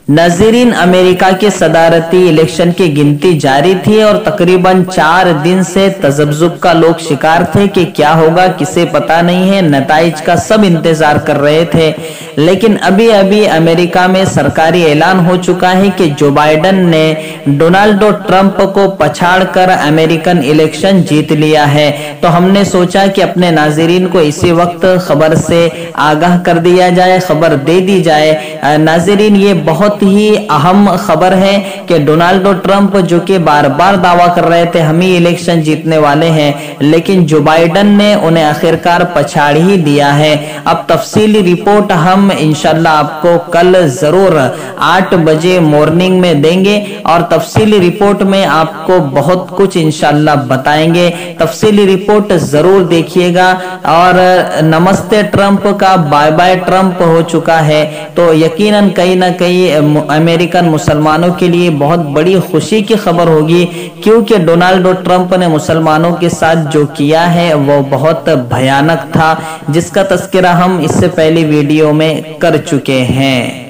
नाज़रीन, अमेरिका के सदारती इलेक्शन की गिनती जारी थी और तकरीबन 4 दिन से तजब्जुब का लोग शिकार थे कि क्या होगा किसे पता नहीं है। नताइज का सब इंतजार कर रहे थे, लेकिन अभी अभी अमेरिका में सरकारी ऐलान हो चुका है कि जो बाइडन ने डोनाल्ड ट्रंप को पछाड़कर अमेरिकन इलेक्शन जीत लिया है। तो हमने सोचा कि अपने नाज़रीन को इसी वक्त खबर से आगाह कर दिया जाए, खबर दे दी जाए। नाज़रीन, ये बहुत ही अहम खबर है कि डोनाल्ड ट्रंप जो कि बार बार दावा कर रहे थे हम ही इलेक्शन जीतने वाले हैं, लेकिन जो बाइडन ने उन्हें आखिरकार पछाड़ ही दिया है। अब तफसीली रिपोर्ट हम इंशाल्लाह आपको कल जरूर 8 बजे मॉर्निंग में देंगे और तफसीली रिपोर्ट में आपको बहुत कुछ इंशाल्लाह बताएंगे। तफसीली रिपोर्ट जरूर देखिएगा। और नमस्ते ट्रंप का बाय बाय ट्रंप हो चुका है, तो यकीनन कहीं ना कहीं अमेरिकन मुसलमानों के लिए बहुत बड़ी खुशी की खबर होगी, क्योंकि डोनाल्ड ट्रंप ने मुसलमानों के साथ जो किया है वो बहुत भयानक था, जिसका तज़किरा हम इससे पहले वीडियो में कर चुके हैं।